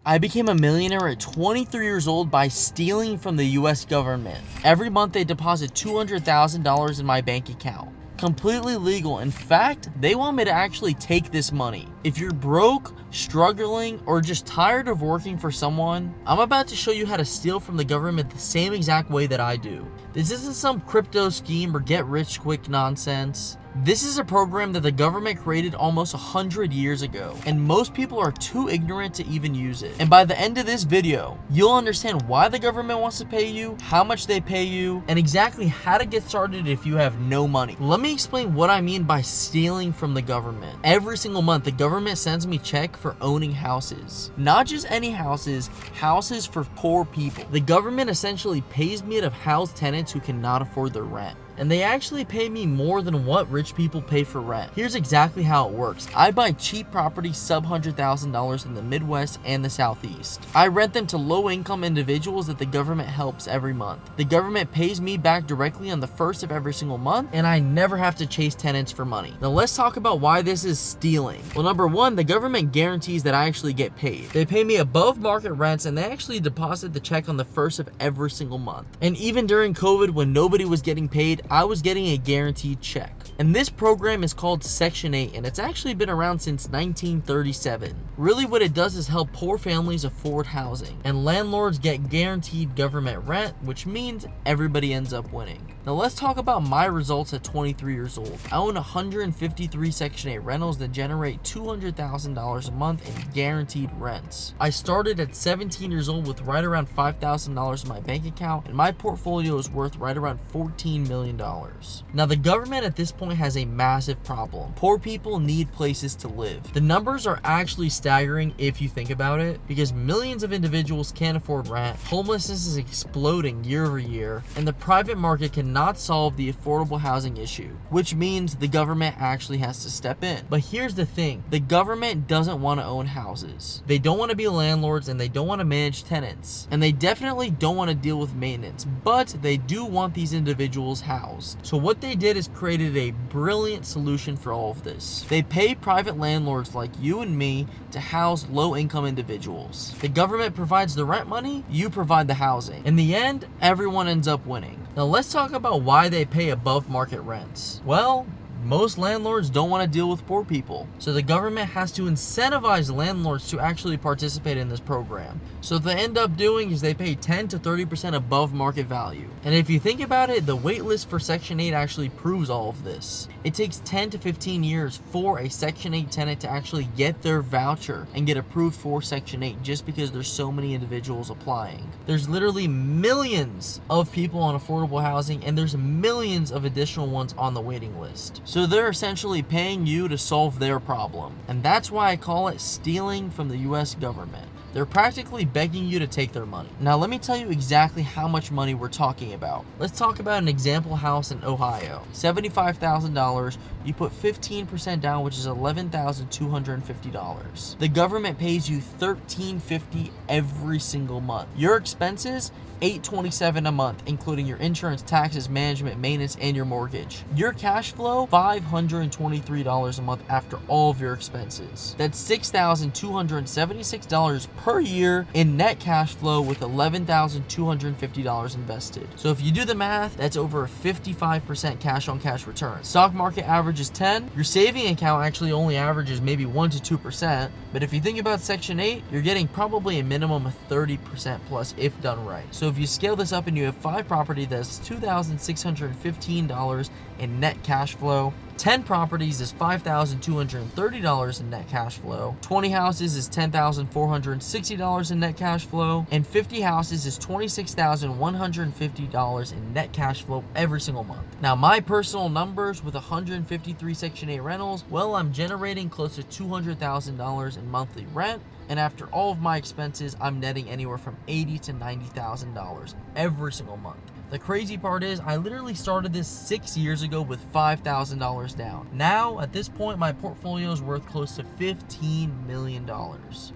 I became a millionaire at 23 years old by stealing from the US government. Every month they deposit $200,000 in my bank account. Completely legal. In fact, they want me to actually take this money. If you're broke, struggling, or just tired of working for someone, I'm about to show you how to steal from the government the same exact way that I do. This isn't some crypto scheme or get rich quick nonsense. This is a program that the government created almost 100 years ago, and most people are too ignorant to even use it. And by the end of this video, you'll understand why the government wants to pay you, how much they pay you, and exactly how to get started if you have no money. Let me explain what I mean by stealing from the government. Every single month, the government sends me a check for owning houses. Not just any houses, houses for poor people. The government essentially pays me to house tenants who cannot afford their rent. And they actually pay me more than what rich people pay for rent. Here's exactly how it works. I buy cheap properties sub $100,000 in the Midwest and the Southeast. I rent them to low-income individuals that the government helps every month. The government pays me back directly on the first of every single month, and I never have to chase tenants for money. Now let's talk about why this is stealing. Well, number one, the government guarantees that I actually get paid. They pay me above market rents, and they actually deposit the check on the first of every single month. And even during COVID, when nobody was getting paid, I was getting a guaranteed check. And this program is called Section 8, and it's actually been around since 1937. Really what it does is help poor families afford housing, and landlords get guaranteed government rent, which means everybody ends up winning. Now let's talk about my results at 23 years old. I own 153 Section 8 rentals that generate $200,000 a month in guaranteed rents. I started at 17 years old with right around $5,000 in my bank account, and my portfolio is worth right around $14 million. Now the government at this point has a massive problem. Poor people need places to live. The numbers are actually staggering if you think about it, because millions of individuals can't afford rent, homelessness is exploding year over year, and the private market cannot solve the affordable housing issue, which means the government actually has to step in. But here's the thing, the government doesn't want to own houses. They don't want to be landlords, and they don't want to manage tenants, and they definitely don't want to deal with maintenance, but they do want these individuals housed. So what they did is created a brilliant solution for all of this. They pay private landlords like you and me to house low-income individuals. The government provides the rent money, you provide the housing. In the end, everyone ends up winning. Now let's talk about why they pay above market rents. Well, most landlords don't want to deal with poor people, so the government has to incentivize landlords to actually participate in this program. So what they end up doing is they pay 10 to 30% above market value. And if you think about it, the wait list for Section 8 actually proves all of this. It takes 10 to 15 years for a Section 8 tenant to actually get their voucher and get approved for Section 8 just because there's so many individuals applying. There's literally millions of people on affordable housing, and there's millions of additional ones on the waiting list. So they're essentially paying you to solve their problem. And that's why I call it stealing from the US government. They're practically begging you to take their money. Now let me tell you exactly how much money we're talking about. Let's talk about an example house in Ohio. $75,000, you put 15% down, which is $11,250. The government pays you $1,350 every single month. Your expenses, $827 a month, including your insurance, taxes, management, maintenance, and your mortgage. Your cash flow, $523 a month after all of your expenses. That's $6,276 per year in net cash flow with $11,250 invested. So if you do the math, that's over a 55% cash on cash return. Stock market averages 10. Your saving account actually only averages maybe 1 to 2%. But if you think about Section 8, you're getting probably a minimum of 30% plus if done right. So if you scale this up and you have 5 properties, that's $2,615 in net cash flow. 10 properties is $5,230 in net cash flow. 20 houses is $10,460 in net cash flow. And 50 houses is $26,150 in net cash flow every single month. Now, my personal numbers with 153 Section 8 rentals, well, I'm generating close to $200,000 in monthly rent. And after all of my expenses, I'm netting anywhere from $80,000 to $90,000 every single month. The crazy part is I literally started this 6 years ago with $5,000 down. Now, at this point, my portfolio is worth close to $15 million.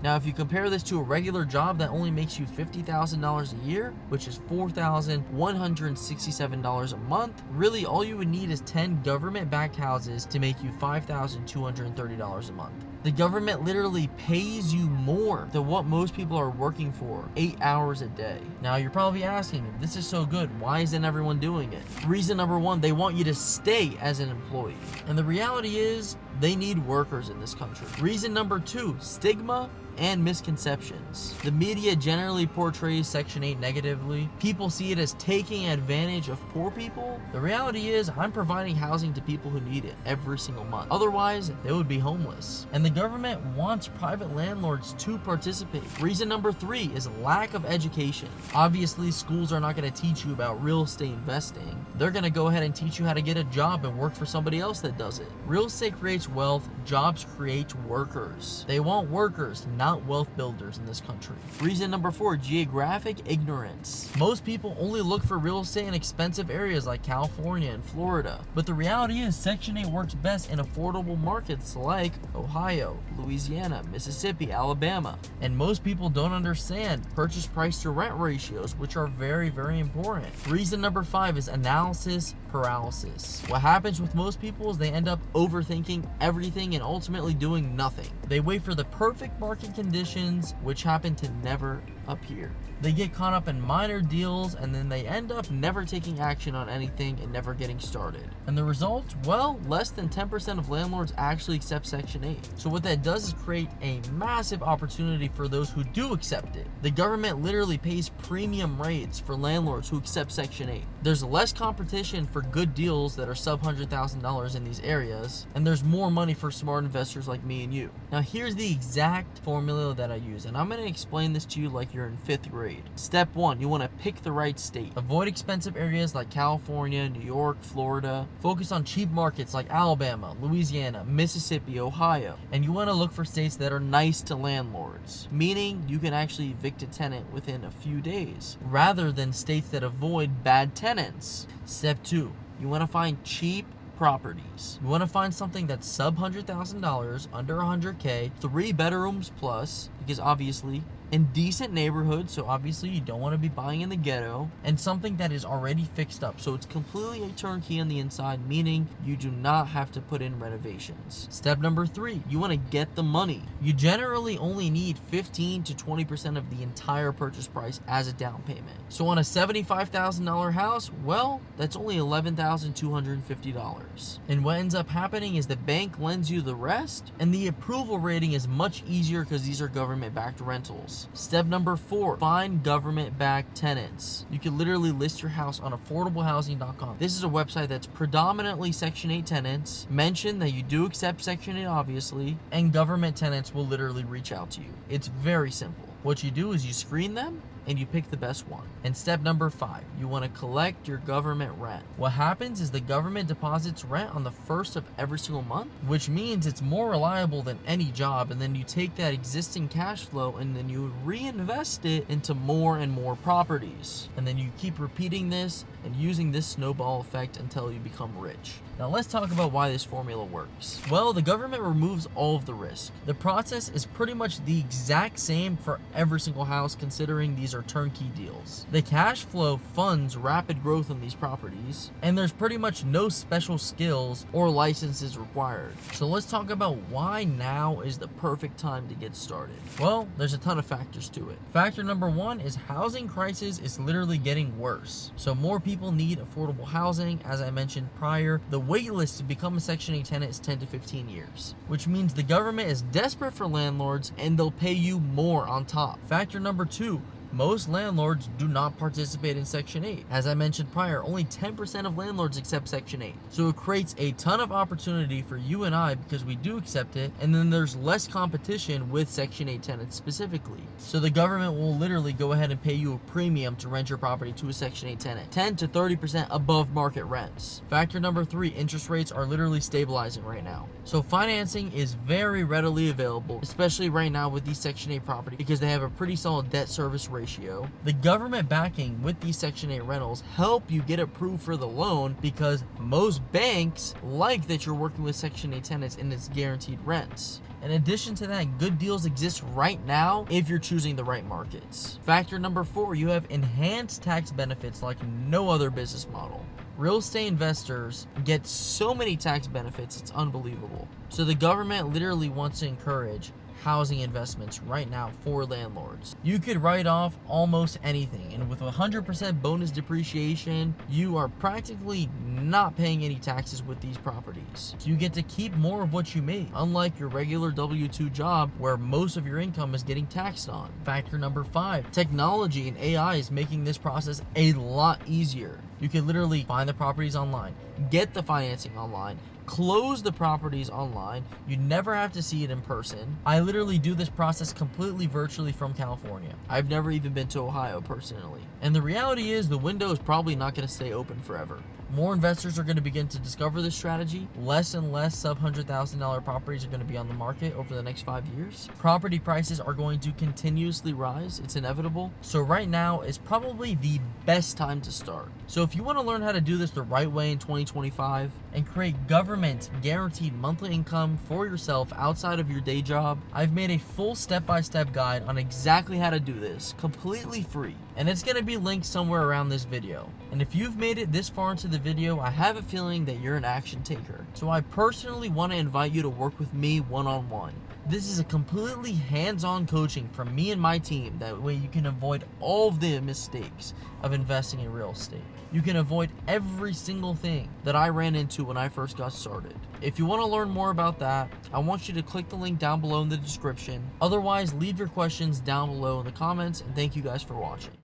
Now, if you compare this to a regular job that only makes you $50,000 a year, which is $4,167 a month, really all you would need is 10 government-backed houses to make you $5,230 a month. The government literally pays you more than what most people are working for 8 hours a day. Now you're probably asking, if this is so good, why isn't everyone doing it? Reason number one, they want you to stay as an employee. And the reality is, they need workers in this country. Reason number two, stigma and misconceptions. The media generally portrays Section 8 negatively. People see it as taking advantage of poor people. The reality is, I'm providing housing to people who need it every single month. Otherwise, they would be homeless. And the government wants private landlords to participate. Reason number three is lack of education. Obviously, schools are not going to teach you about real estate investing. They're going to go ahead and teach you how to get a job and work for somebody else that does it. Real estate creates wealth, jobs create workers. They want workers, not wealth builders in this country. Reason number four, geographic ignorance. Most people only look for real estate in expensive areas like California and Florida. But the reality is, Section 8 works best in affordable markets like Ohio, Louisiana, Mississippi, Alabama. And most people don't understand purchase price to rent ratios, which are very, very important. Reason number five is analysis paralysis. What happens with most people is they end up overthinking everything and ultimately doing nothing. They wait for the perfect market conditions, which happen to never appear. They get caught up in minor deals and then they end up never taking action on anything and never getting started. And the result? Well, less than 10% of landlords actually accept Section 8. So what that does is create a massive opportunity for those who do accept it. The government literally pays premium rates for landlords who accept Section 8. There's less competition for good deals that are sub $100,000 in these areas, and there's more money for smart investors like me and you. Now here's the exact formula that I use, and I'm going to explain this to you like you're in 5th grade. Step one, you want to pick the right state. Avoid expensive areas like California, New York, Florida. Focus on cheap markets like Alabama, Louisiana, Mississippi, Ohio. And you want to look for states that are nice to landlords, meaning you can actually evict a tenant within a few days, rather than states that avoid bad tenants. Step two, you want to find cheap properties. You want to find something that's sub $100,000, under $100K, 3 bedrooms plus, because obviously in decent neighborhoods, so obviously you don't want to be buying in the ghetto, and something that is already fixed up, so it's completely a turnkey on the inside, meaning you do not have to put in renovations. Step number 3, you want to get the money. You generally only need 15 to 20% of the entire purchase price as a down payment. So on a $75,000 house, well, that's only $11,250. And what ends up happening is the bank lends you the rest, and the approval rating is much easier because these are government-backed rentals. Step number 4, find government-backed tenants. You can literally list your house on affordablehousing.com. This is a website that's predominantly Section 8 tenants. Mention that you do accept Section 8, obviously, and government tenants will literally reach out to you. It's very simple. What you do is you screen them and you pick the best one. And step number 5, you want to collect your government rent. What happens is the government deposits rent on the 1st of every single month, which means it's more reliable than any job, and then you take that existing cash flow and then you reinvest it into more and more properties. And then you keep repeating this and using this snowball effect until you become rich. Now let's talk about why this formula works. Well, the government removes all of the risk. The process is pretty much the exact same for every single house, considering these are turnkey deals. The cash flow funds rapid growth on these properties, and there's pretty much no special skills or licenses required. So let's talk about why now is the perfect time to get started. Well, there's a ton of factors to it. Factor number 1 is housing crisis is literally getting worse. So more people need affordable housing. As I mentioned prior, the wait list to become a Section 8 tenant is 10 to 15 years, which means the government is desperate for landlords and they'll pay you more on top. Factor number 2, most landlords do not participate in Section 8. As I mentioned prior, only 10% of landlords accept Section 8. So it creates a ton of opportunity for you and I because we do accept it, and then there's less competition with Section 8 tenants specifically. So the government will literally go ahead and pay you a premium to rent your property to a Section 8 tenant, 10 to 30% above market rents. Factor number 3, interest rates are literally stabilizing right now. So financing is very readily available, especially right now with these Section 8 properties because they have a pretty solid debt service ratio. The government backing with these Section 8 rentals help you get approved for the loan because most banks like that you're working with Section 8 tenants and it's guaranteed rents. In addition to that, good deals exist right now if you're choosing the right markets. Factor number 4, you have enhanced tax benefits like no other business model. Real estate investors get so many tax benefits, it's unbelievable. So the government literally wants to encourage housing investments right now for landlords. You could write off almost anything, and with 100% bonus depreciation, you are practically not paying any taxes with these properties. So you get to keep more of what you make, unlike your regular W-2 job where most of your income is getting taxed on. Factor number 5, technology and AI is making this process a lot easier. You can literally find the properties online, get the financing online, close the properties online. You never have to see it in person. I literally do this process completely virtually from California. I've never even been to Ohio personally. And the reality is the window is probably not going to stay open forever. More investors are going to begin to discover this strategy. Less and less sub $100,000 properties are going to be on the market over the next 5 years. Property prices are going to continuously rise. It's inevitable. So right now is probably the best time to start. So if you want to learn how to do this the right way in 2025 and create government guaranteed monthly income for yourself outside of your day job, I've made a full step-by-step guide on exactly how to do this completely free. And it's going to be linked somewhere around this video. And if you've made it this far into the video, I have a feeling that you're an action taker. So I personally want to invite you to work with me one-on-one. This is a completely hands-on coaching from me and my team. That way you can avoid all of the mistakes of investing in real estate. You can avoid every single thing that I ran into when I first got started. If you want to learn more about that, I want you to click the link down below in the description. Otherwise, leave your questions down below in the comments, and thank you guys for watching.